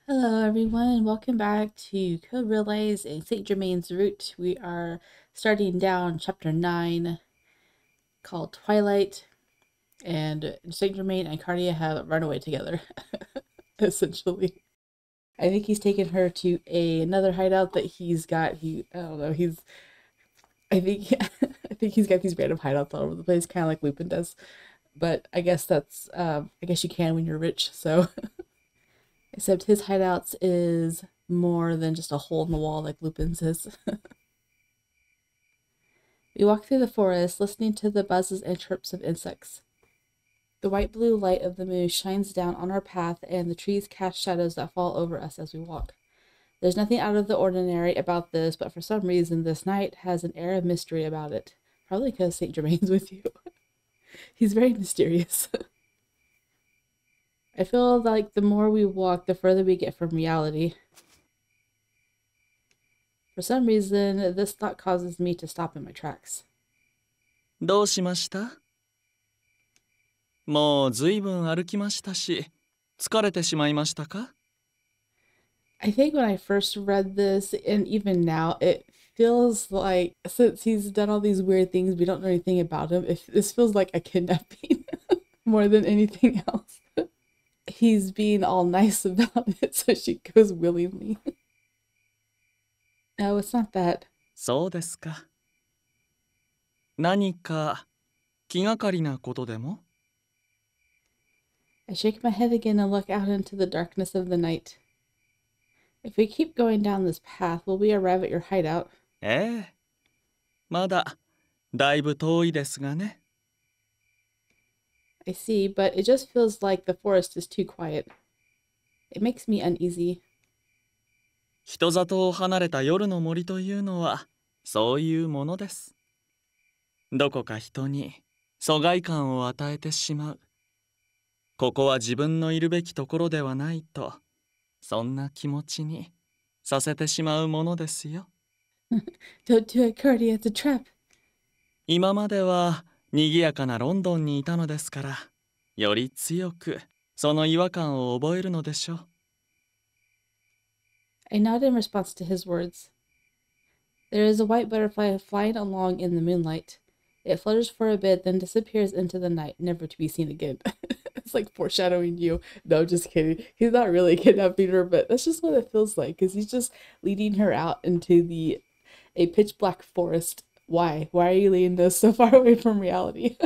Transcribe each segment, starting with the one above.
Hello everyone, welcome back to Code Relays and St. Germain's Route. We are starting down chapter 9 called Twilight, and St. Germain and Cardia have run away together, essentially. I think he's taken her to another hideout that he's got. I don't know, I think, I think he's got these random hideouts all over the place, kind of like Lupin does. But I guess I guess you can when you're rich, so. Except his hideouts is more than just a hole in the wall like Lupin's is. We walk through the forest, listening to the buzzes and chirps of insects. The white-blue light of the moon shines down on our path, and the trees cast shadows that fall over us as we walk. There's nothing out of the ordinary about this, but for some reason this night has an air of mystery about it. Probably because St. Germain's with you. He's very mysterious. I feel like the more we walk, the further we get from reality. For some reason, this thought causes me to stop in my tracks. どうしました?もうずいぶん歩きましたし、疲れてしまいましたか? I think when I first read this, and even now, it feels like since he's done all these weird things, we don't know anything about him. This feels like a kidnapping more than anything else. He's being all nice about it, so she goes willingly. No, it's not that. そうですか。何か気がかりなことでも? I shake my head again and look out into the darkness of the night. If we keep going down this path, will we arrive at your hideout? ええ。まだだいぶ遠いですがね。I see, but it just feels like the forest is too quiet. It makes me uneasy. 人里を離れた夜の森というのはそういうものです。どこか人に疎外感を与えてしまう。ここは自分のいるべきところではないと、そんな気持ちにさせてしまうものですよ。Don't do it, Cardia, it's a trap. 今までは賑やかなロンドンにいたのですから、より強くその違和感を覚えるのでしょう。I nod in response to his words. There is a white butterfly flying along in the moonlight. It flutters for a bit, then disappears into the night, never to be seen again. It's like foreshadowing you. No, just kidding. He's not really kidnapping her, but that's just what it feels like, because he's just leading her out into a pitch black forest. Why? Why are you leading us so far away from reality?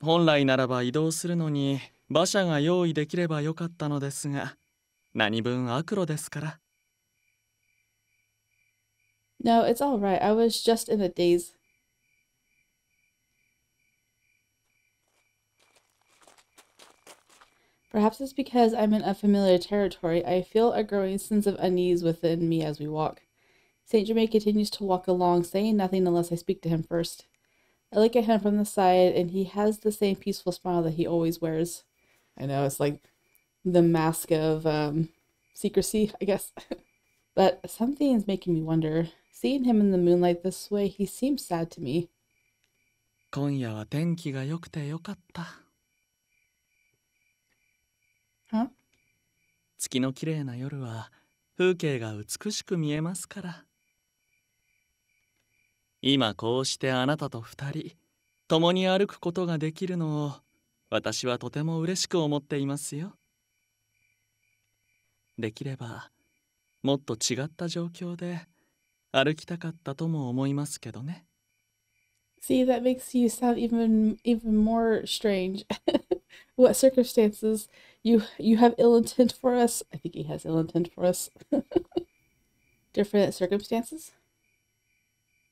本来ならば移動するのに馬車が用意できればよかったのですが、何分悪路ですから。No, it's all right. I was just in a daze. Perhaps it's because I'm in unfamiliar territory. I feel a growing sense of unease within me as we walk. Saint Germain continues to walk along, saying nothing unless I speak to him first. I look at him from the side, and he has the same peaceful smile that he always wears. I know, it's like the mask of secrecy, I guess. But something's making me wonder. Seeing him in the moonlight this way, he seems sad to me. 今夜は天気が良くてよかった。Huh? 月の綺麗な夜は風景が美しく見えますから。今こうしてあなたと二人共に歩くことができるのを私はとても嬉しく思っていますよ。できればもっと違った状況で歩きたかったとも思いますけどね。See, that makes you sound even more strange. What circumstances? You have ill intent for us? I think he has ill intent for us. Different circumstances?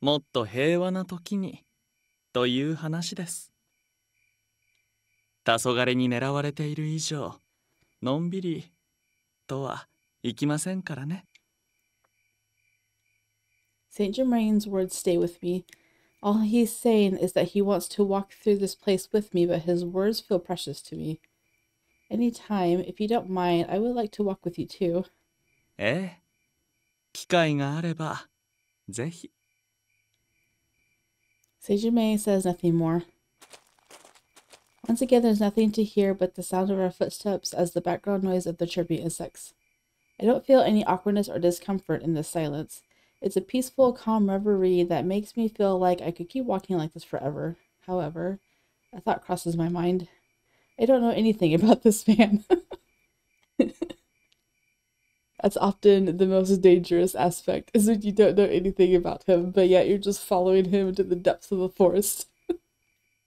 もっと平和な時にという話です。黄昏に狙われている以上、のんびりとはいきませんからね。Saint Germain's words stay with me. All he's saying is that he wants to walk through this place with me, but his words feel precious to me. Any time, if you don't mind, I would like to walk with you too. ええ、機会があればぜひ。Saint Germain says nothing more. Once again, there's nothing to hear but the sound of our footsteps as the background noise of the chirping insects. I don't feel any awkwardness or discomfort in this silence. It's a peaceful, calm reverie that makes me feel like I could keep walking like this forever. However, a thought crosses my mind. I don't know anything about this man. That's often the most dangerous aspect, is when you don't know anything about him, but yet you're just following him into the depths of the forest.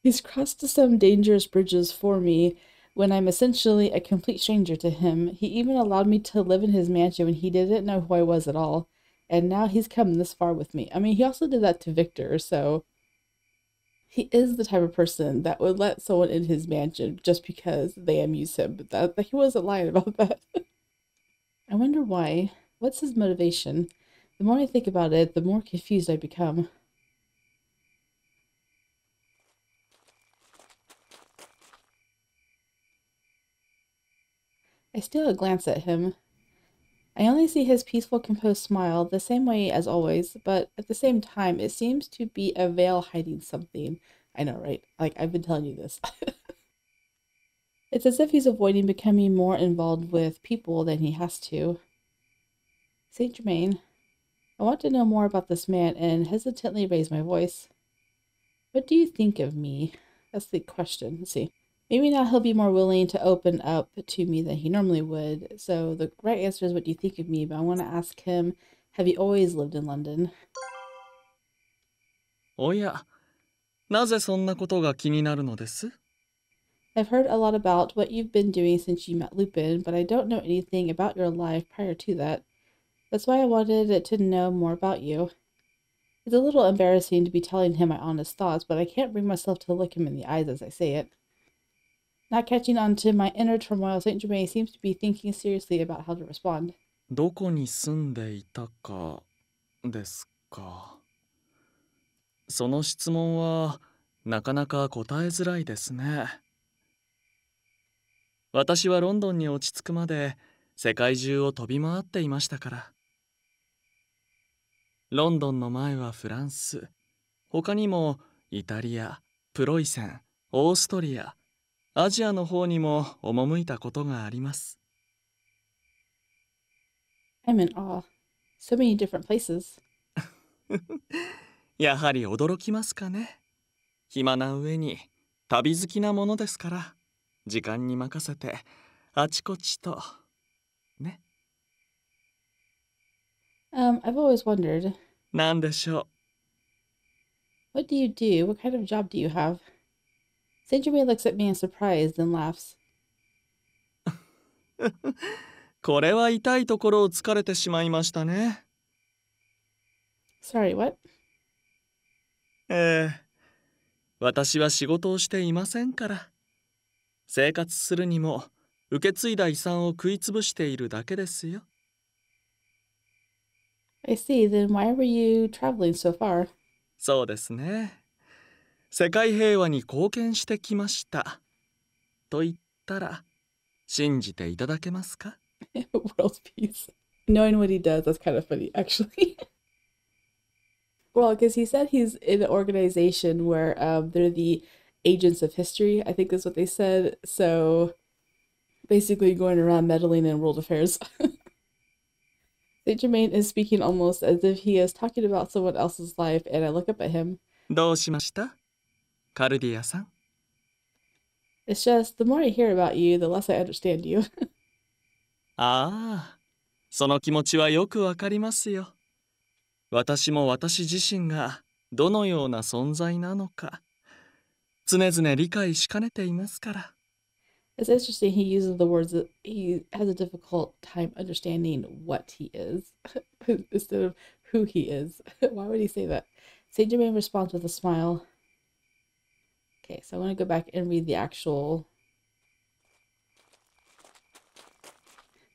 He's crossed some dangerous bridges for me when I'm essentially a complete stranger to him. He even allowed me to live in his mansion when he didn't know who I was at all. And now he's come this far with me. I mean, he also did that to Victor, so he is the type of person that would let someone in his mansion just because they amuse him. But that he wasn't lying about that. I wonder why. What's his motivation? The more I think about it, the more confused I become. I steal a glance at him. I only see his peaceful, composed smile, the same way as always, but at the same time, it seems to be a veil hiding something. I know, right? Like, I've been telling you this. It's as if he's avoiding becoming more involved with people than he has to. Saint Germain, I want to know more about this man and hesitantly raise my voice. What do you think of me? That's the question. Let's see. Maybe now he'll be more willing to open up to me than he normally would. So the right answer is, what do you think of me? But I want to ask him, have you always lived in London? おや、なぜそんなことが気になるのです？ I've heard a lot about what you've been doing since you met Lupin, but I don't know anything about your life prior to that. That's why I wanted to know more about you. It's a little embarrassing to be telling him my honest thoughts, but I can't bring myself to look him in the eyes as I say it. Not catching on to my inner turmoil, Saint Germain seems to be thinking seriously about how to respond. どこに住んでいたかですか。その質問はなかなか答えづらいですね。私はロンドンに落ち着くまで世界中を飛び回っていましたから。ロンドンの前はフランス、他にもイタリア、プロイセン、オーストリア、アジアの方にも赴いたことがあります。I'm in awe. So many different places. やはり驚きますかね。暇な上に旅好きなものですから、時間に任せてあちこちとね。I've always wondered, なんでしょ what do you do? What kind of job do you have? Saint Germain looks at me in surprise, then laughs. う。これは痛いところを突かれてしまいましたね。Sorry, what? ええ、私は仕事をしていませんから。生活するにも受け継いだ遺産を食いつぶしているだけですよ。I see, then why were you traveling so far? そうですね。世界平和に貢献してきました。と言ったら信じていただけますか？ World peace. Knowing what he does, that's kind of funny, actually. Well, because he said he's in an organization where they're the agents of history, I think is what they said. So basically going around meddling in world affairs. Saint Germain is speaking almost as if he is talking about someone else's life, and I look up at him. どうしました？カルディアさん。It's just, the more I hear about you, the less I understand you. ああ、その気持ちはよくわかりますよ。私も私自身がどのような存在なのか、常々理解しかねていますから。It's interesting he uses the words that he has a difficult time understanding what he is instead of who he is. Why would he say that? Saint Germain responds with a smile. Okay, so I want to go back and read the actual.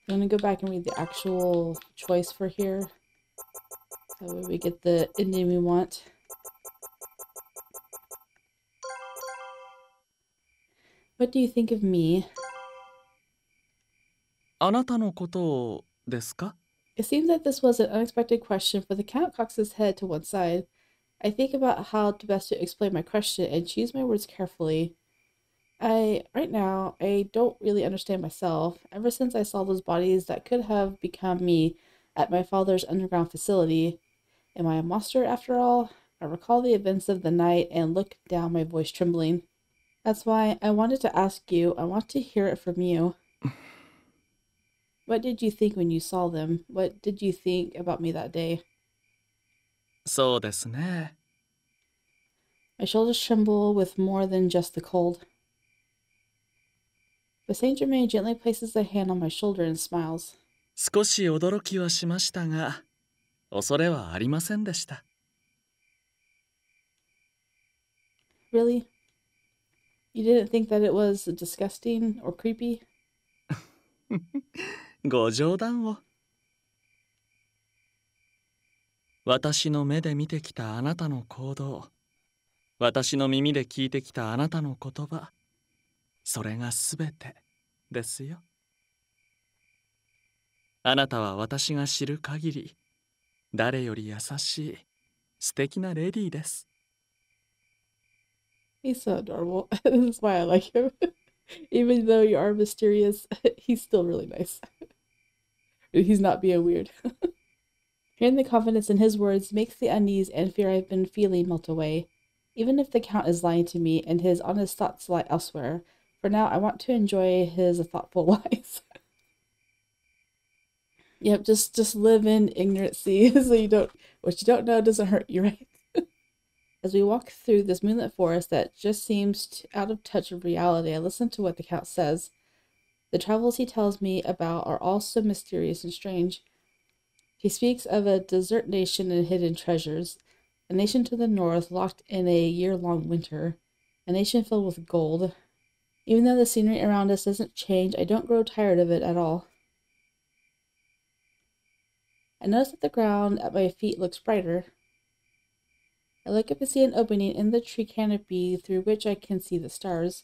I'm going to go back and read the actual choice for here. That way we get the ending we want. What do you think of me? あなたのことをですか？ It seems that this was an unexpected question, for the Count cocks his head to one side. I think about how to best to explain my question and choose my words carefully. Right now, I don't really understand myself. Ever since I saw those bodies that could have become me at my father's underground facility, am I a monster after all? I recall the events of the night and look down, my voice trembling. That's why I wanted to ask you. I want to hear it from you. What did you think when you saw them? What did you think about me that day? そうですね。My shoulders tremble with more than just the cold. But Saint Germain gently places a hand on my shoulder and smiles. 少し驚きはしましたが、恐れはありませんでした。Really? You didn't think that it was disgusting or creepy? ご冗談を。私の目で見てきたあなたの行動、私の耳で聞いてきたあなたの言葉、それがすべてですよ。あなたは私が知る限り、誰より優しい、素敵なレディーです。He's so adorable. This is why I like him. Even though you are mysterious, he's still really nice. He's not being weird. Hearing the confidence in his words makes the unease and fear I've been feeling melt away. Even if the Count is lying to me and his honest thoughts lie elsewhere, for now I want to enjoy his thoughtful lies. Yep, just live in ignorancy so you don't what you don't know doesn't hurt you, right? As we walk through this moonlit forest that just seems out of touch with reality, I listen to what the Count says. The travels he tells me about are all so mysterious and strange. He speaks of a desert nation and hidden treasures, a nation to the north locked in a year-long winter, a nation filled with gold. Even though the scenery around us doesn't change, I don't grow tired of it at all. I notice that the ground at my feet looks brighter. I look up and see an opening in the tree canopy through which I can see the stars.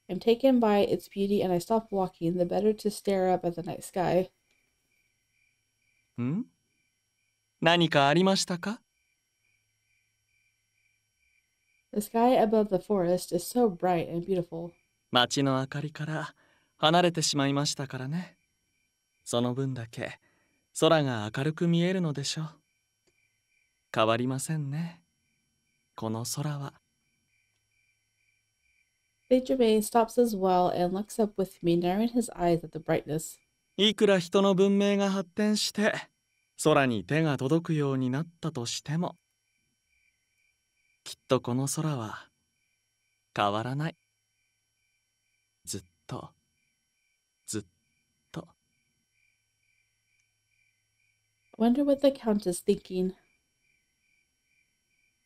I'm taken by its beauty and I stop walking, the better to stare up at the night sky. ん？何かありましたか？ The sky above the forest is so bright and beautiful. 街の明かりから離れてしまいましたからね。その分だけ空が明るく見えるのでしょう。変わりませんね。この空は。Saint Germain stops as well and looks up with me, narrowing his eyes at the brightness. いくら人の文明が発展して空に手が届くようになったとしても、きっとこの空は変わらない。ずっと、ずっと。Wonder what the Count is thinking.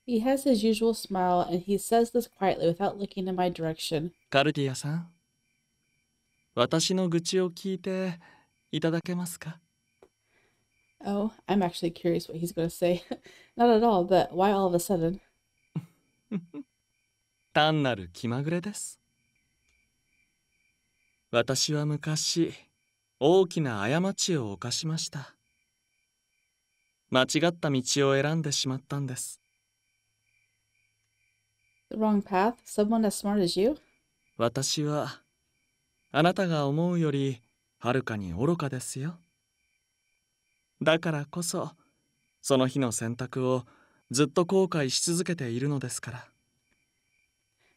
He has his usual smile and he says this quietly without looking in my direction. カルディアさん、私の愚痴を聞いていただけますか？ Oh, I'm actually curious what he's going to say. Not at all, but why all of a sudden? 単なる気まぐれです。私は昔、大きな過ちを犯しました。間違った道を選んでしまったんです。The wrong path? Someone as smart as you? 私は、あなたが思うより、はるかに愚かですよ。だからこそ、その日の選択をずっと後悔し続けているのですから。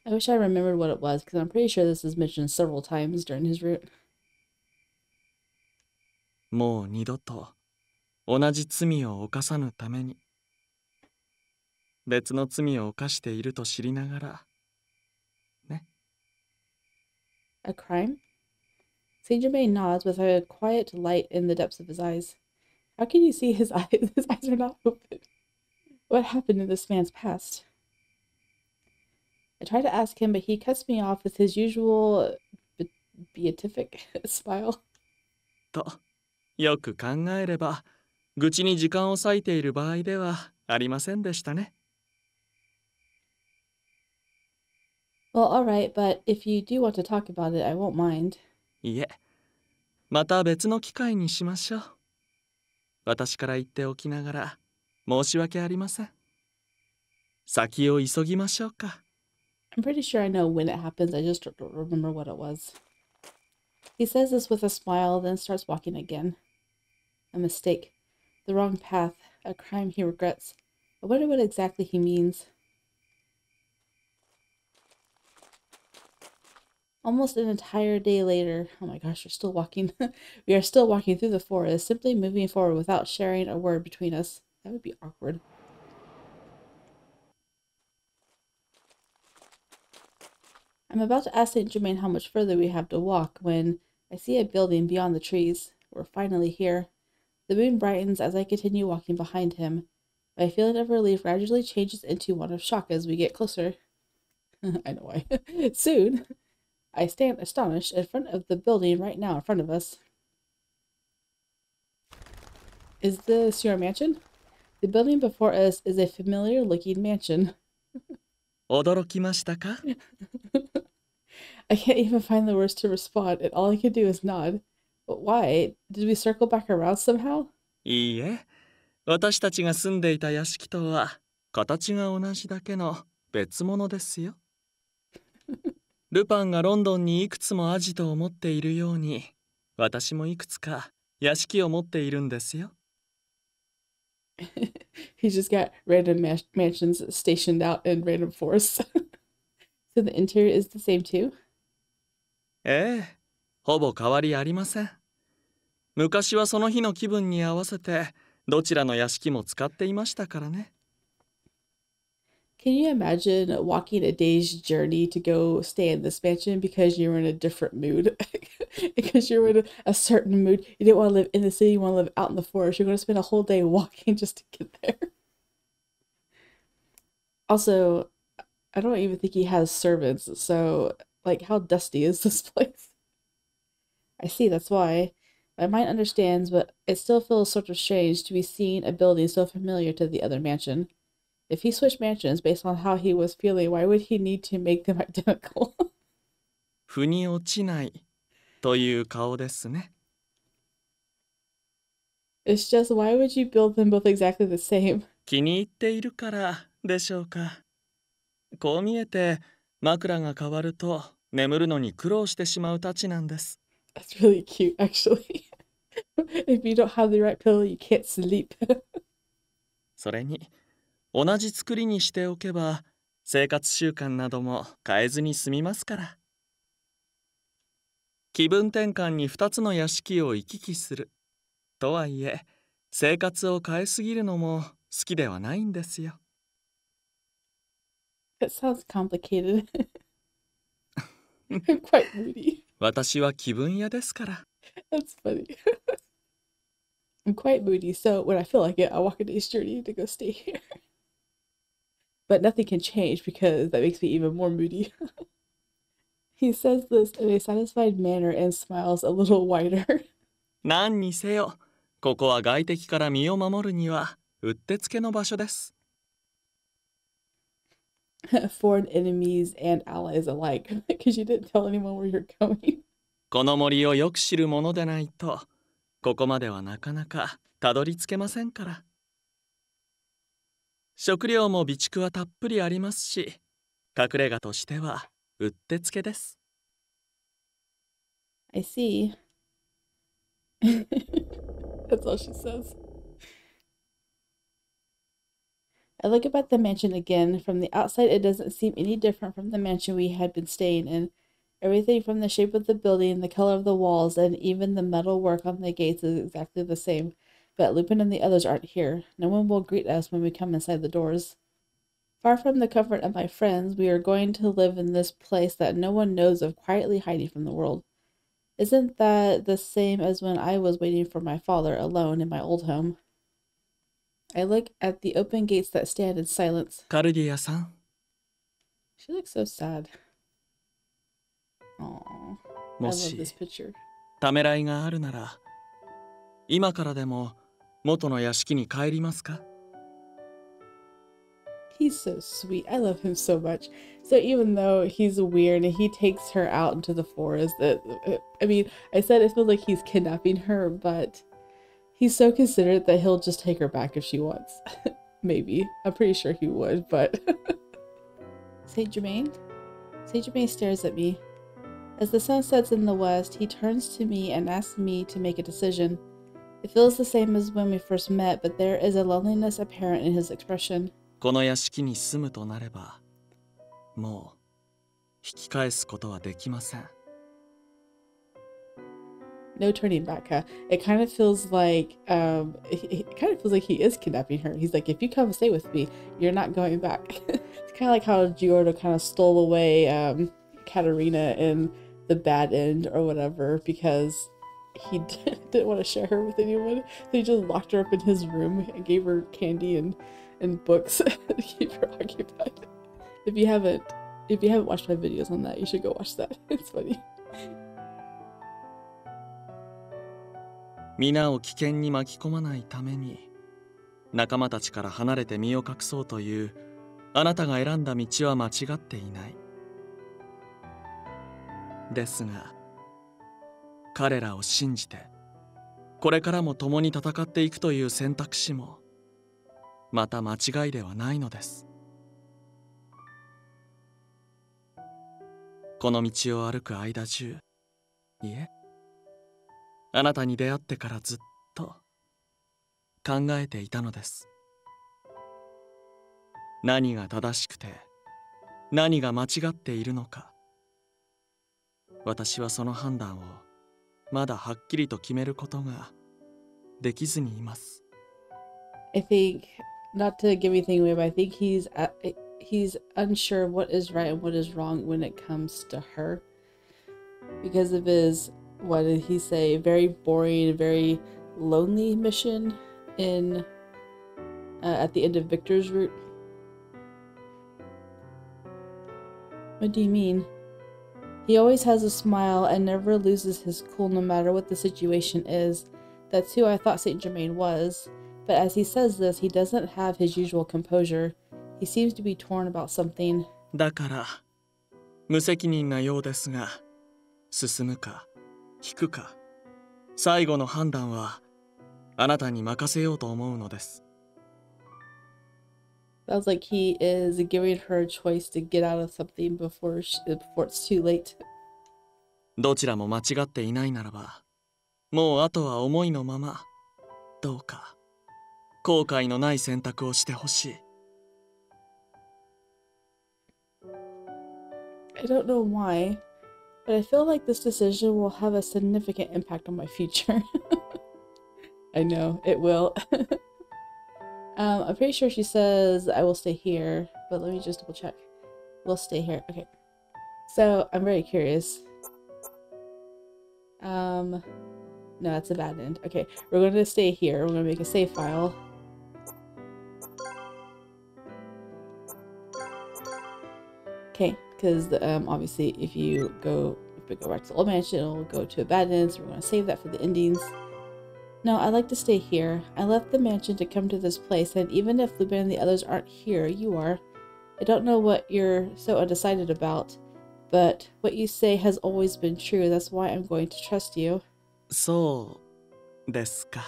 I wish I remembered what it was, because I'm pretty sure this is mentioned several times during his route. もう二度と同じ罪を犯さぬために、別の罪を犯していると知りながら、ね。A crime? Saint Germain nods with a quiet light in the depths of his eyes. How can you see his eyes? His eyes are not open. What happened in this man's past? I try to ask him, but he cuts me off with his usual beatific smile. と、よく考えれば、愚痴に時間を割いている場合ではありませんでしたね。Well, all right, but if you do want to talk about it, I won't mind. いえ、また別の機会にしましょう。私から言っておきながら、申し訳ありません。先を急ぎましょうか。I'm pretty sure I know when it happens, I just don't remember what it was. He says this with a smile, then starts walking again. A mistake. The wrong path. A crime he regrets. I wonder what exactly he means. Almost an entire day later. Oh my gosh, we're still walking. We are still walking through the forest, simply moving forward without sharing a word between us. That would be awkward. I'm about to ask St. Germain how much further we have to walk when I see a building beyond the trees. We're finally here. The moon brightens as I continue walking behind him. My feeling of relief gradually changes into one of shock as we get closer. I know why. Soon, I stand astonished in front of the building right now in front of us. Is this your mansion? The building before us is a familiar looking mansion. 驚きましたか？ I can't even find the words to respond, and all I can do is nod. But why? Did we circle back around somehow? いいえ、私たちが住んでいた屋敷とは形が同じだけの別物ですよ。ルパンがロンドンにいくつもアジトを持っているように、私もいくつか屋敷を持っているんですよ。He's just got random mansions stationed out in random forests. So the interior is the same too? ええ、ほぼ変わりありません。昔はその日の気分に合わせてどちらの屋敷も使っていましたからね。Can you imagine walking a day's journey to go stay in this mansion because you're in a different mood? Because you're in a certain mood. You didn't want to live in the city, you want to live out in the forest. You're going to spend a whole day walking just to get there. Also, I don't even think he has servants, so, like, how dusty is this place? I see, that's why. My mind understands, but it still feels sort of strange to be seeing a building so familiar to the other mansion. If he switched mansions based on how he was feeling, why would he need to make them identical? 腑に落ちないという顔ですね。It's just, why would you build them both exactly the same? 気に入っているからでしょうか。こう見えて枕が変わると眠るのに苦労してしまうたちなんです。That's really cute, actually. If you don't have the right pillow, you can't sleep. それに同じ作りにしておけば生活習慣なども変えずに済みますから。気分転換に2つの屋敷を行き来する。とはいえ生活を変えすぎるのも好きではないんですよ。That sounds complicated. I'm quite moody. 私は気分屋ですから。That's funny. I'm quite moody, so when I feel like it, I walk a day's journey to go stay here. But nothing can change because that makes me even more moody. He says this in a satisfied manner and smiles a little wider. 何にせよ、ここは外敵から身を守るにはうってつけの場所です。Foreign enemies and allies alike, because you didn't tell anyone where you're going. この森をよく知るものでないと、ここまではなかなかたどり着けませんから。食料も備蓄はたっぷりありますし、隠れ家としてはうってつけです。I see. That's all she says. I look about the mansion again. From the outside, it doesn't seem any different from the mansion we had been staying in. Everything from the shape of the building, the color of the walls, and even the metal work on the gates is exactly the same. But Lupin and the others aren't here. No one will greet us when we come inside the doors. Far from the comfort of my friends, we are going to live in this place that no one knows of, quietly hiding from the world. Isn't that the same as when I was waiting for my father alone in my old home? I look at the open gates that stand in silence. カルディアさん。 She looks so sad. Aww. I も love し this picture. ためらいがあるなら、今からでも元の屋敷に帰りますか？ He's so sweet. I love him so much. So even though he's weird and he takes her out into the forest, I mean, I said it feels like he's kidnapping her, but he's so considerate that he'll just take her back if she wants. Maybe. I'm pretty sure he would, but... Saint Germain? Saint Germain stares at me. As the sun sets in the west, he turns to me and asks me to make a decision. It feels the same as when we first met, but there is a loneliness apparent in his expression. この屋敷に住むとなれば、もう引き返すことはできません。No turning back, huh? It kind of feels like he is kidnapping her. He's like, if you come stay with me, you're not going back. It's kind of like how Giordo kind of stole away Katerina in the bad end or whatever because he didn't want to share her with anyone. So he just locked her up in his room and gave her candy and books to keep her occupied. If you haven't watched my videos on that, you should go watch that. It's funny. 皆を危険に巻き込まないために仲間たちから離れて身を隠そうというあなたが選んだ道は間違っていない。ですが彼らを信じてこれからも共に戦っていくという選択肢もまた間違いではないのです。この道を歩く間中、いえあなたに出会ってからずっと考えていたのです。何が正しくて何が間違っているのか、私はその判断をまだはっきりと決めることができずにいます。I think, not to give anything away, but I think he's unsure what is right and what is wrong when it comes to her because of his, what did he say, very boring, very lonely mission in at the end of Victor's route. What do you mean? He always has a smile and never loses his cool no matter what the situation is. That's who I thought Saint Germain was, but as he says this, he doesn't have his usual composure. He seems to be torn about something. だから無責任なようですが、進むか引くか最後の判断はあなたに任せようと思うのです。Sounds like he is giving her a choice to get out of something before it's too late. どちらも間違っていないならば、もうあとは思いのまま、どうか後悔のない選択をしてほしい。I don't know why, but I feel like this decision will have a significant impact on my future. I know, it will. I'm pretty sure she says I will stay here, but let me just double check. We'll stay here. Okay. So, I'm very curious. No, that's a bad end. Okay, we're going to stay here. We're going to make a save file. Okay, because obviously if we go back to the old mansion, it'll go to a bad end, so we're going to save that for the endings. No, I'd like to stay here. I left the mansion to come to this place, and even if Lupin and the others aren't here, you are. I don't know what you're so undecided about, but what you say has always been true. That's why I'm going to trust you. そうですか。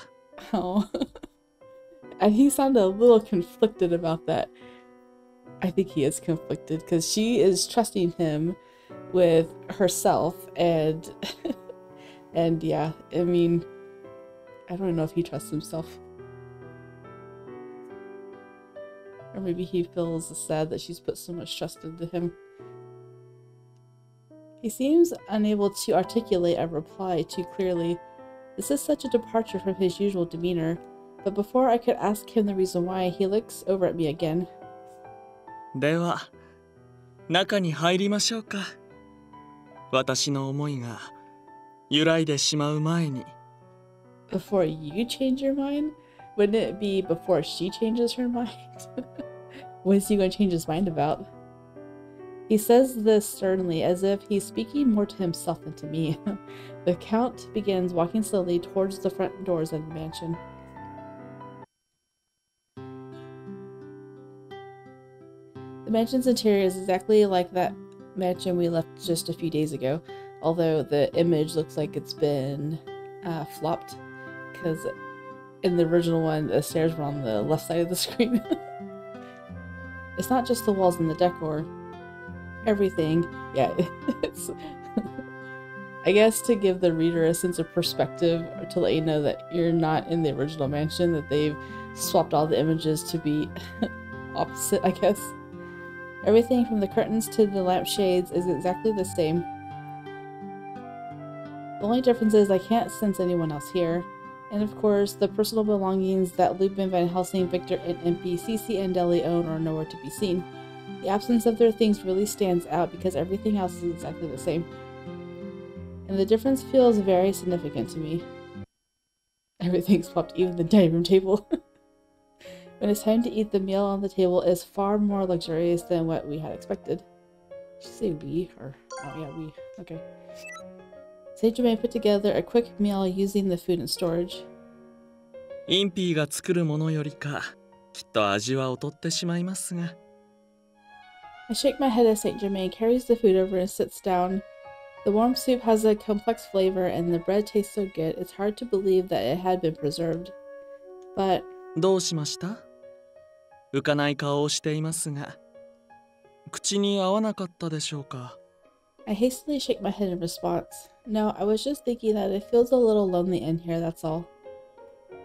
Oh. And he sounded a little conflicted about that. I think he is conflicted because she is trusting him with herself and and yeah, I mean, I don't know if he trusts himself. Or maybe he feels sad that she's put so much trust into him. He seems unable to articulate a reply too clearly. This is such a departure from his usual demeanor, but before I could ask him the reason why, he looks over at me again. では、中に入りましょうか。私の思いが揺らいでしまう前に。Before you change your mind? Wouldn't it be before she changes her mind? What is he going to change his mind about? He says this sternly, as if he's speaking more to himself than to me. The Count begins walking slowly towards the front doors of the mansion. The mansion's interior is exactly like that mansion we left just a few days ago, although the image looks like it's been flopped, because in the original one, the stairs were on the left side of the screen. It's not just the walls and the decor. everything. Yeah, it's I guess to give the reader a sense of perspective, or to let you know that you're not in the original mansion, that they've swapped all the images to be opposite, I guess. Everything from the curtains to the lampshades is exactly the same. The only difference is I can't sense anyone else here. And of course, the personal belongings that Lupin, Van Helsing, Victor, and MP, Cece, and Deli own are nowhere to be seen. The absence of their things really stands out because everything else is exactly the same. And the difference feels very significant to me. Everything's swapped, even the dining room table. When it's time to eat, the meal on the table is far more luxurious than what we had expected. Did you say we? Or, oh yeah, we. Okay. Saint Germain put together a quick meal using the food in storage. インピーが作るものよりか、きっと味は劣ってしまいますが。I shake my head as Saint Germain carries the food over and sits down. The warm soup has a complex flavor and the bread tastes so good, it's hard to believe that it had been preserved. But... どうしました?浮かない顔をしていますが。口に合わなかったでしょうか? I hastily shake my head in response. No, I was just thinking that it feels a little lonely in here, that's all.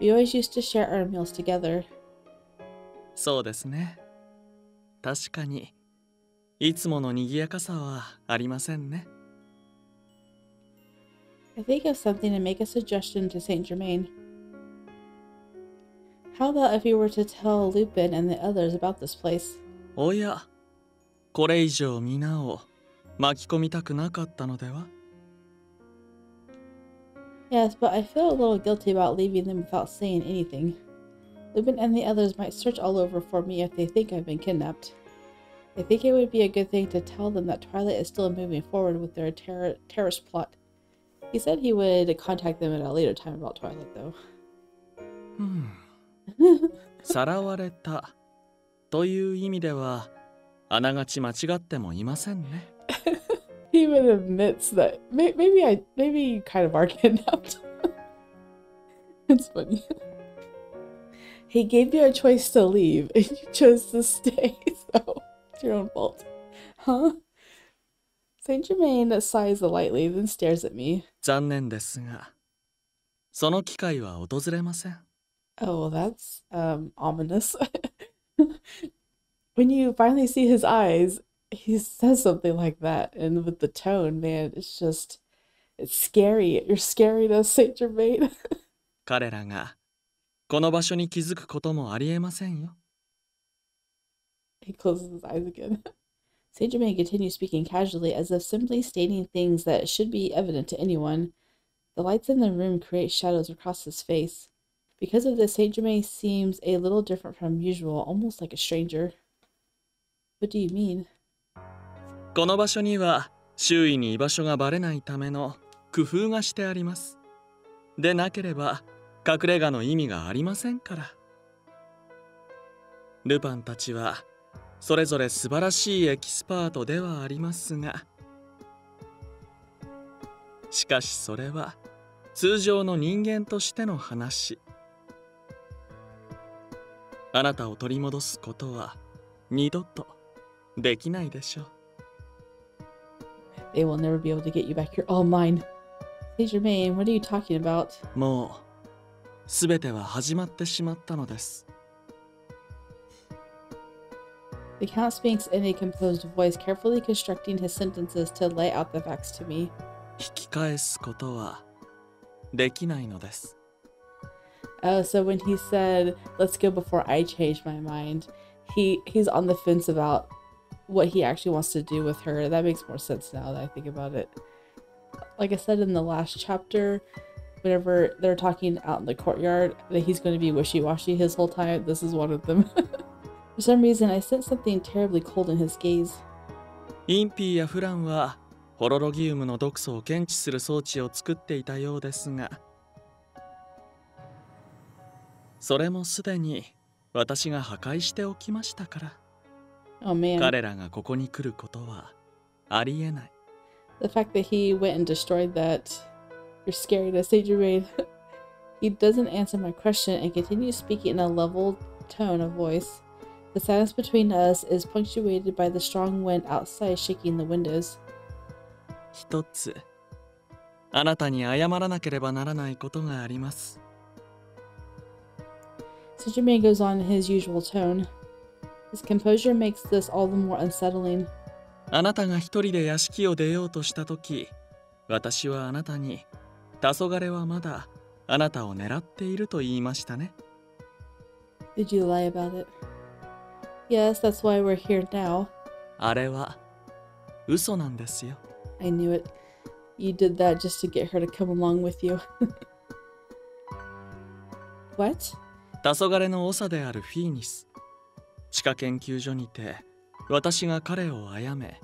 We always used to share our meals together. そうですね。確かに、いつもの賑やかさはありませんね。I think of something and make a suggestion to Saint Germain. How about if we were to tell Lupin and the others about this place? おや、これ以上皆を巻き込みたくなかったのでは? Yes, but I feel a little guilty about leaving them without saying anything. Lupin and the others might search all over for me if they think I've been kidnapped. I think it would be a good thing to tell them that Twilight is still moving forward with their terrorist plot. He said he would contact them at a later time about Twilight, though. さらわれたという意味ではあながち間違ってもいませんね。He even admits that maybe you kind of are kidnapped. It's funny. He gave you a choice to leave and you chose to stay, so it's your own fault. Huh? Saint Germain sighs lightly, then stares at me. 残念ですが、その機会は訪れません。Oh, well, that's ominous. When you finally see his eyes, he says something like that, and with the tone, man, it's scary. You're scary to Saint Germain. 彼らがこの場所に気づくこともありえませんよ。He closes his eyes again. Saint Germain continues speaking casually, as if simply stating things that should be evident to anyone. The lights in the room create shadows across his face. Because of this, Saint Germain seems a little different from usual, almost like a stranger. What do you mean? この場所には周囲に居場所がバレないための工夫がしてあります。でなければ隠れ家の意味がありませんから。ルパンたちはそれぞれ素晴らしいエキスパートではありますが、しかしそれは通常の人間としての話。あなたを取り戻すことは二度とできないでしょう。They will never be able to get you back. You're all mine. Saint Germain, what are you talking about? もうすべては始まってしまったのです。The Count speaks in a composed voice, carefully constructing his sentences to lay out the facts to me. 引き返すことはできないのです。Oh, so when he said, let's go before I change my mind, he's on the fence about what he actually wants to do with her. That makes more sense now that I think about it. Like I said in the last chapter, whenever they're talking out in the courtyard, that he's going to be wishy-washy his whole time. This is one of them. For some reason, I sense something terribly cold in his gaze. インピーやフランはホロロギウムの毒素を検知する装置を作っていたようですが、それもすでに私が破壊しておきましたから。Oh man. 彼らがここに来ることはありえない。The fact that he went and destroyed that, you're scary to Saint Germain. He doesn't answer my question and continues speaking in a level tone of voice. The The silence between us is punctuated by the strong wind outside shaking the windows. 一つ、あなたに謝らなければならないことがあります。So Germain goes on in his usual tone. His composure makes this all the more unsettling. あなたが一人で屋敷を出ようとしたとき、私はあなたに、黄昏はまだあなたを狙っていると言いましたね。Did you lie about it? Yes, that's why we're here now. あれは嘘なんですよ。I knew it. You did that just to get her to come along with you. What? 黄昏の長であるフィーニス。地下研究所にて私が彼を殺め、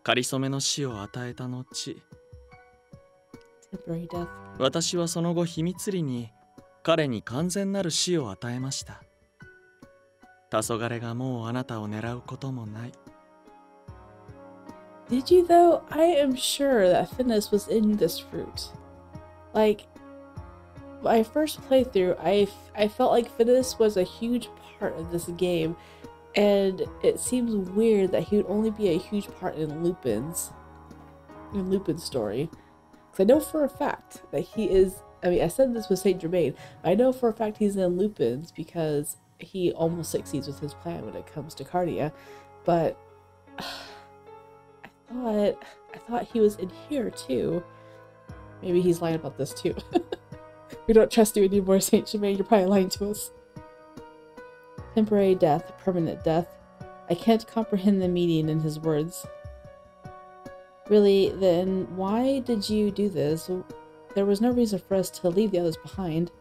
仮初めの死を与えた後、Temporary death. 私はその後秘密裏に彼に完全なる死を与えました。黄昏がもうあなたを狙うこともない。Did you though? I am sure that Finnis was in this fruit. Like, my first playthrough, I felt like Finnis was a huge part of this game, and it seems weird that he would only be a huge part in Lupin's story. Because I know for a fact that he is. I mean, I said this with Saint Germain. But I know for a fact he's in Lupin's because he almost succeeds with his plan when it comes to Cardia, but I thought he was in here too. Maybe he's lying about this too. We don't trust you anymore, Saint Germain. You're probably lying to us. Temporary death, permanent death. I can't comprehend the meaning in his words. Really, then why did you do this? There was no reason for us to leave the others behind.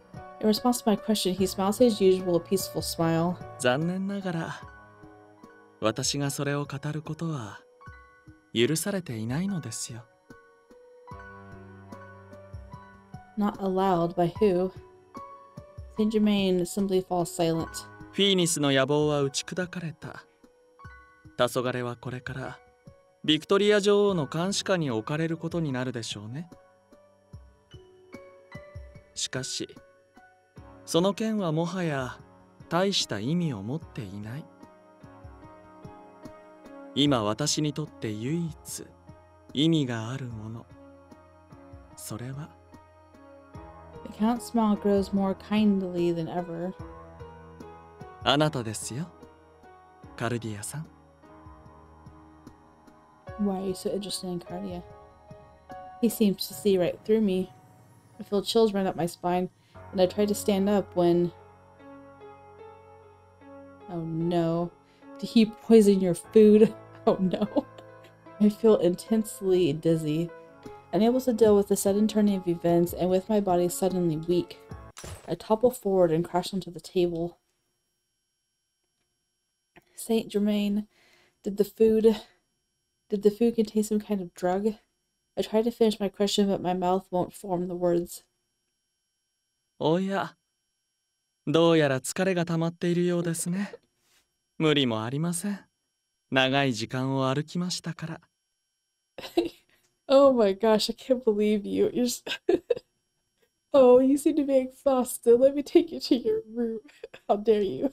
In response to my question, he smiles his usual peaceful smile. 残念ながら、私がそれを語ることは許されていないのですよ。Not allowed by who? Saint Germain simply falls silent. フィーニスの野望は打ち砕かれた。黄昏はこれからビクトリア女王の監視下に置かれることになるでしょうね。しかし、その件はもはや大した意味を持っていない。今私にとって唯一意味があるもの、それは The Count's smile grows more kindly than ever. あなたですよ、カルディアさん。Why are you so interested in Cardia? He seems to see right through me. I feel chills run up my spine, and I try to stand up when... Oh no. Did he poison your food? Oh no. I feel intensely dizzy, unable to deal with the sudden turning of events, and with my body suddenly weak. I topple forward and crash onto the table. Saint Germain, did the food contain some kind of drug? I try to finish my question, but my mouth won't form the words. おや、どうやら疲れが溜まっているようですね。無理もありません。長い時間を歩きましたから。Oh my gosh, I can't believe you. You're just... Oh, you seem to be exhausted. Let me take you to your room. How dare you?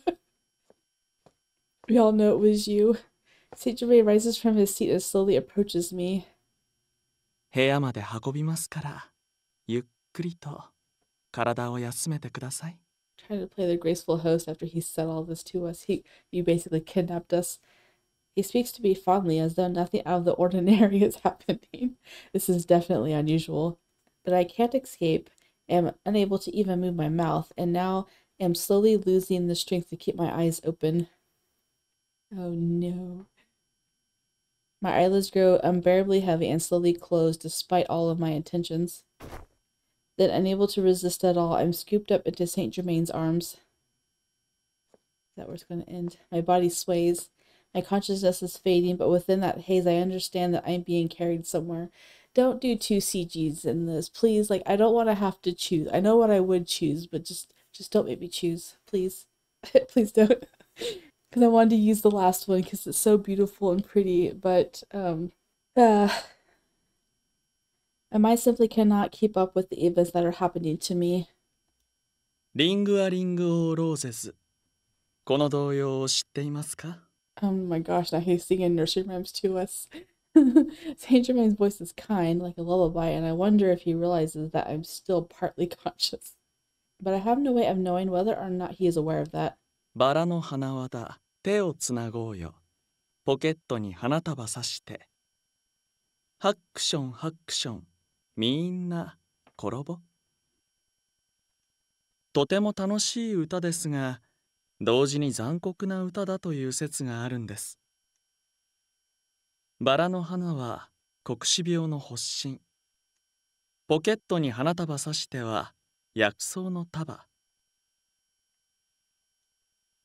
We all know it was you. Saint Germain rises from his seat and slowly approaches me. 部屋まで運びますから、ゆっくりと体を休めてください。Trying to play the graceful host after he said all this to us. You basically kidnapped us. He speaks to me fondly as though nothing out of the ordinary is happening. This is definitely unusual. But I can't escape, am unable to even move my mouth, and now am slowly losing the strength to keep my eyes open. Oh no. My eyelids grow unbearably heavy and slowly close despite all of my intentions. Then, unable to resist at all, I'm scooped up into Saint Germain's arms. Is that where it's going to end? My body sways. My consciousness is fading, but within that haze, I understand that I'm being carried somewhere. Don't do two CGs in this, please. Like, I don't want to have to choose. I know what I would choose, but just don't make me choose, please. Please don't. Because I wanted to use the last one because it's so beautiful and pretty, but and I simply cannot keep up with the events that are happening to me. リングアリングオーローゼズ。この童謡を知っていますか？ Oh my gosh, now he's singing nursery rhymes to us. Saint Germain's voice is kind, like a lullaby, and I wonder if he realizes that I'm still partly conscious. But I have no way of knowing whether or not he is aware of that. バラの花輪だ、手をつなごうよ。ポケットに花束さして。ハックションハックション、みんな転ぼ。とても楽しい歌ですが、同時に残酷な歌だという説があるんです。バラの花は黒死病の発疹。ポケットに花束さしては薬草の束。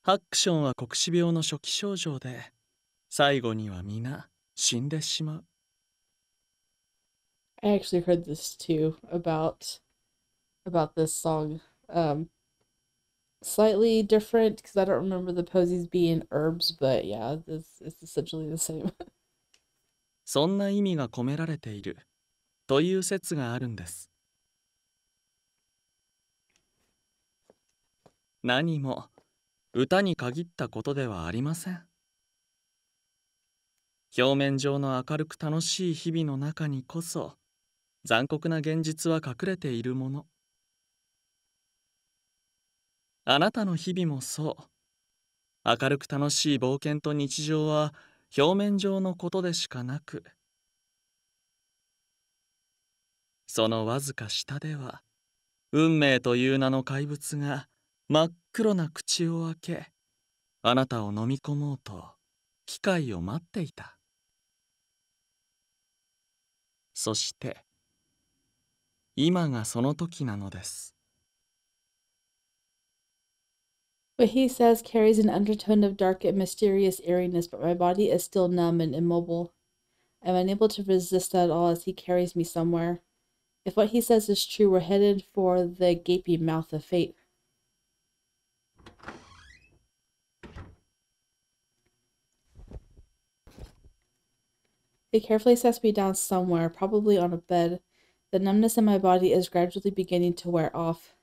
ハックションは黒死病の初期症状で、最後には皆死んでしまう。I actually heard this too about this song. Slightly different because I don't remember the posies being herbs, but yeah, this is essentially the same. そんな意味が込められているという説があるんです。何も歌に限ったことではありません。表面上の明るく楽しい日々の中にこそ残酷な現実は隠れているもの。あなたの日々もそう。明るく楽しい冒険と日常は表面上のことでしかなく、そのわずか下では運命という名の怪物が真っ黒な口を開け、あなたを飲み込もうと機会を待っていた。そして今がその時なのです。What he says carries an undertone of dark and mysterious eeriness, but my body is still numb and immobile. I'm unable to resist at all as he carries me somewhere. If what he says is true, we're headed for the gaping mouth of fate. He carefully sets me down somewhere, probably on a bed. The numbness in my body is gradually beginning to wear off.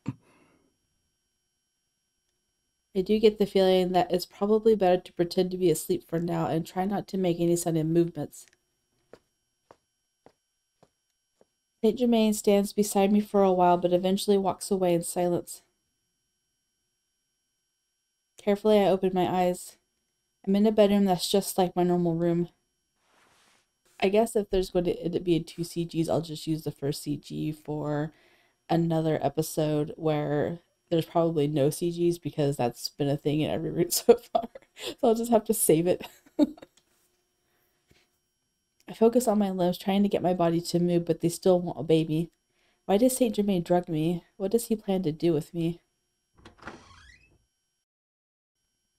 I do get the feeling that it's probably better to pretend to be asleep for now and try not to make any sudden movements. Saint Germain stands beside me for a while, but eventually walks away in silence. Carefully, I open my eyes. I'm in a bedroom that's just like my normal room. I guess if there's going to be 2 CGs, I'll just use the first CG for another episode where there's probably no CGs because that's been a thing in every route so far. So I'll just have to save it. I focus on my limbs, trying to get my body to move, but they still won't obey me. Why does Saint Germain drug me? What does he plan to do with me?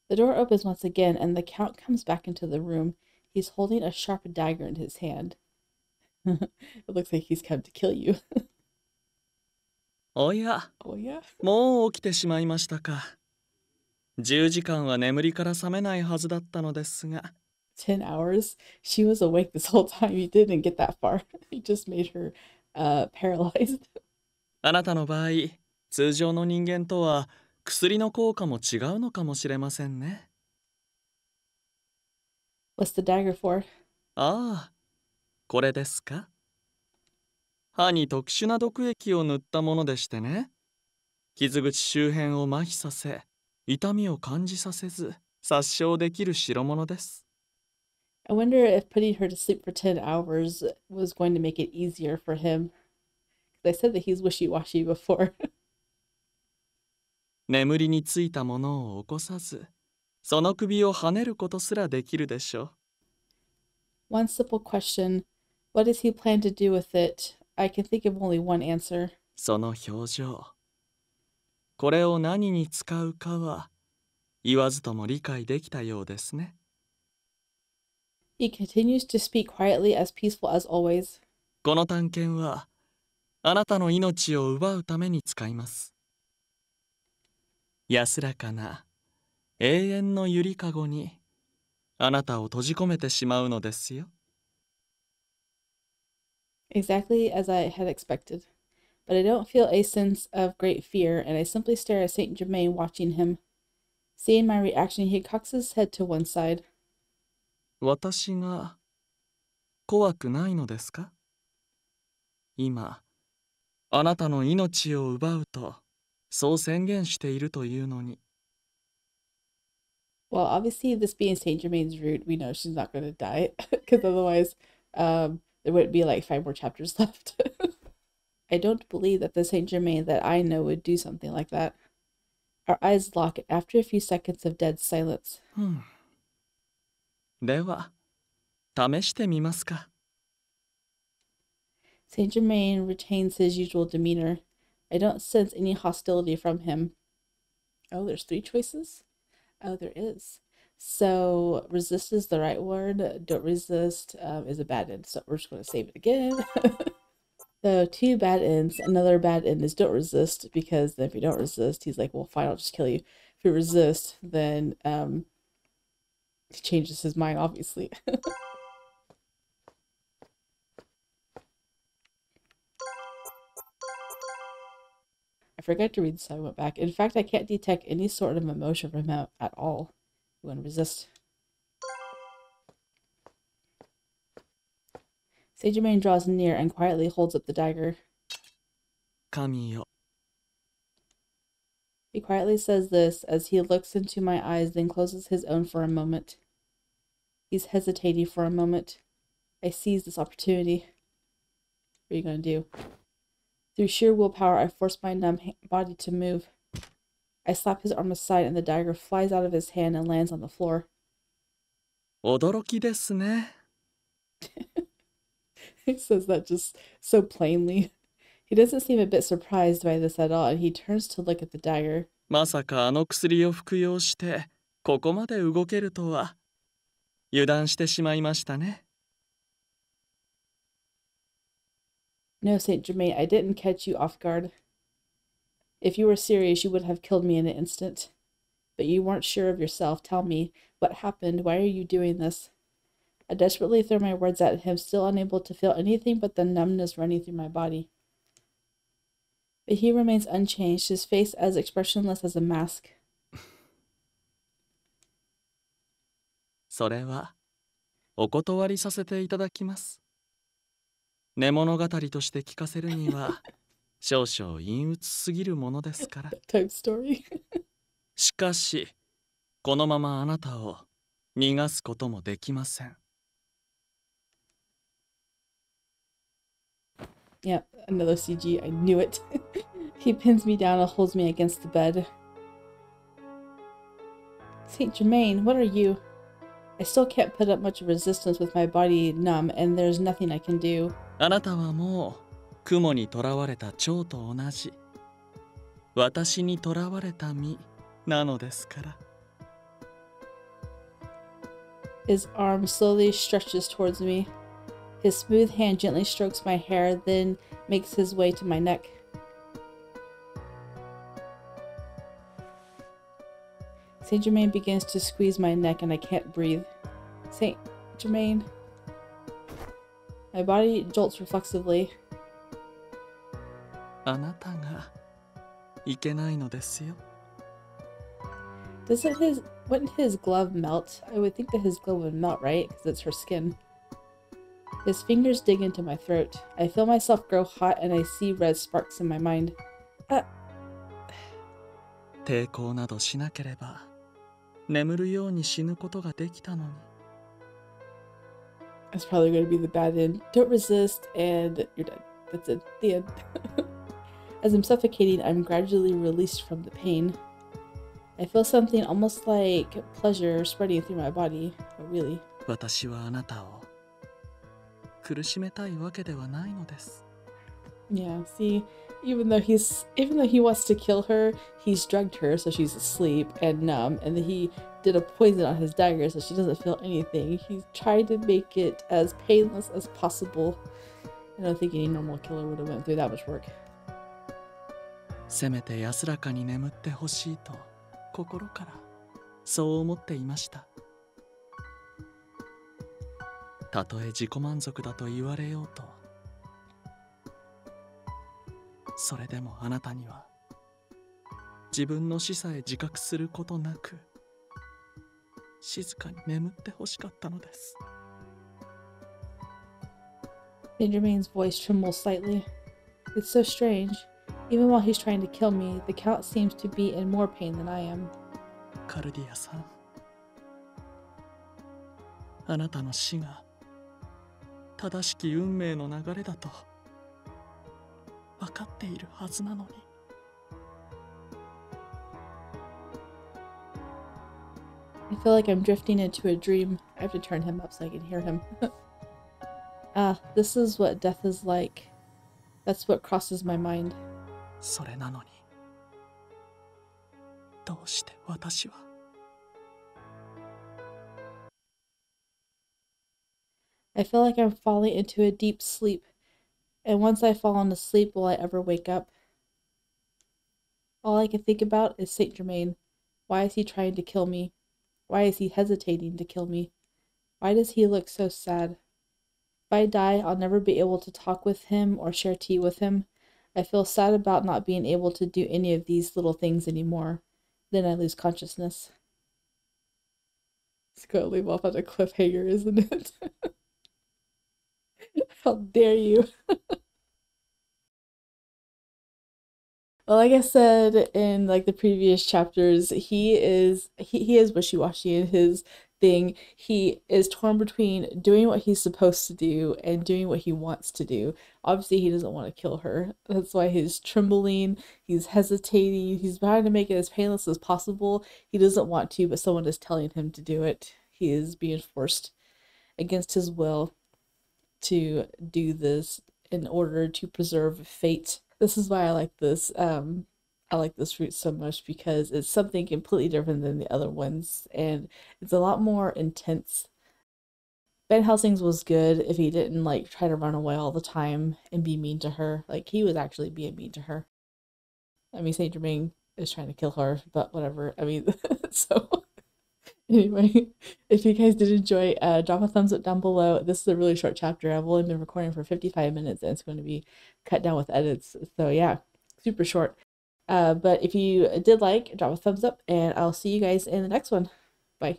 The door opens once again, and the Count comes back into the room. He's holding a sharp dagger in his hand. It looks like he's come to kill you. おや、Oh, yeah? もう起きてしまいましたか。10時間は眠りから覚めないはずだったのですが。10 hours? She was awake this whole time. You didn't get that far. You just made her paralyzed. あなたの場合、通常の人間とは薬の効果も違うのかもしれませんね。What's the dagger for? ああ、これですか。歯に特殊な毒液を塗ったものでしてね。傷口周辺を麻痺させ、痛みを感じさせず、殺傷できる代物です。I wonder if putting her to sleep for 10 hours was going to make it easier for him. I said that he's wishy-washy before. 眠りについたものを起こさず、その首を跳ねることすらできるでしょう。One simple question. What does he plan to do with it? I can think of only one answer. その表情。これを何に使うかは、言わずとも理解できたようですね。He continues to speak quietly, as peaceful as always. この探検は、あなたの命を奪うために使います。安らかな永遠のゆりかごにあなたを閉じ込めてしまうのですよ。Exactly as I had expected. But I don't feel a sense of great fear, and I simply stare at Saint Germain, watching him. Seeing my reaction, he cocks his head to one side. 私が怖くないのですか？今、あなたの命を奪うと、そう宣言しているというのに。Well, obviously, this being Saint Germain's route, we know she's not going to die, because otherwise, there wouldn't be like 5 more chapters left. I don't believe that the Saint Germain that I know would do something like that. Our eyes lock after a few seconds of dead silence. では、試してみますか。Saint Germain retains his usual demeanor. I don't sense any hostility from him. Oh, there's 3 choices? Oh, there is. So resist is the right word. Don't resist is a bad end. So we're just going to save it again. So 2 bad ends. Another bad end is don't resist, because then if you don't resist, he's like, well, fine, I'll just kill you. If you resist, then he changes his mind, obviously. I forgot to read this, so I went back. In fact, I can't detect any sort of emotion from him at all. You want to resist. Saint Germain draws near and quietly holds up the dagger. 神よ。 He quietly says this as he looks into my eyes, then closes his own for a moment. He's hesitating for a moment. I seize this opportunity. What are you going to do? Through sheer willpower, I force my numb body to move. I slap his arm aside and the dagger flies out of his hand and lands on the floor. 驚きですね。He says that just so plainly. He doesn't seem a bit surprised by this at all, and he turns to look at the dagger. まさかあの薬を服用して、ここまで動けるとは。油断してしまいましたね。No, Saint Germain, I didn't catch you off guard. If you were serious, you would have killed me in an instant. But you weren't sure of yourself. Tell me, what happened? Why are you doing this? I desperately throw my words at him, still unable to feel anything but the numbness running through my body. But he remains unchanged, his face as expressionless as a mask. それは、お断りさせていただきます。寝物語として聞かせるには、少々陰鬱すぎるものですから。Type story. しかし、このままあなたを逃がすこともできません。Yeah, another CG. I knew it. He pins me down and holds me against the bed. Saint Germain, what are you? I still can't put up much resistance with my body numb, and there's nothing I can do. あなたはもう雲にとらわれた蝶と同じ私にとらわれた身なのですから。 His arm slowly stretches towards me. His smooth hand gently strokes my hair, then makes his way to my neck. Saint Germain begins to squeeze my neck and I can't breathe. Saint Germain. My body jolts reflexively. あなたがいけないのですよ。 Wouldn't his glove melt? I would think that his glove would melt, right? Because it's her skin. His fingers dig into my throat. I feel myself grow hot and I see red sparks in my mind. 抵抗などしなければ眠るように死ぬことができたのに。 That's probably going to be the bad end. Don't resist and you're dead. That's it. The end. As I'm suffocating, I'm gradually released from the pain. I feel something almost like pleasure spreading through my body. But really. 私はあなたを苦しめたいわけではないのです。 Yeah, see, even though he wants to kill her, he's drugged her so she's asleep and numb, and then he did a poison on his dagger so she doesn't feel anything. He's tried to make it as painless as possible. I don't think any normal killer would have went through that much work. せめて安らかに眠ってほしいと心からそう思っていました。たとえ自己満足だと言われようと、それでもあなたには自分の死さえ自覚することなく静かに眠ってほしかったのです。 Saint Germain's voice trembles slightly. It's so strange. Even while he's trying to kill me, the Count seems to be in more pain than I am. カルディアさん、あなたの死が正しき運命の流れだと分かっているはずなのに。I feel like I'm drifting into a dream. I have to turn him up so I can hear him. This is what death is like. That's what crosses my mind. それなのに、どうして私は。I feel like I'm falling into a deep sleep. And once I've fallen asleep, will I ever wake up? All I can think about is Saint Germain. Why is he trying to kill me? Why is he hesitating to kill me? Why does he look so sad? If I die, I'll never be able to talk with him or share tea with him. I feel sad about not being able to do any of these little things anymore. Then I lose consciousness. It's gonna leave off on a cliffhanger, isn't it? How dare you? Well, like I said in like the previous chapters, he is wishy-washy in his thing. He is torn between doing what he's supposed to do and doing what he wants to do. Obviously, he doesn't want to kill her. That's why he's trembling, he's hesitating, he's trying to make it as painless as possible. He doesn't want to, but someone is telling him to do it. He is being forced against his will to do this in order to preserve fate. This is why I like this. I like this route so much because it's something completely different than the other ones, and it's a lot more intense. Van Helsing's was good if he didn't like try to run away all the time and be mean to her. Like he was actually being mean to her. I mean, Saint Germain is trying to kill her, but whatever. I mean, so anyway, if you guys did enjoy, drop a thumbs up down below. This is a really short chapter. I've only been recording for 55 minutes and it's going to be cut down with edits. So yeah, super short. But if you did like, drop a thumbs up and I'll see you guys in the next one. Bye.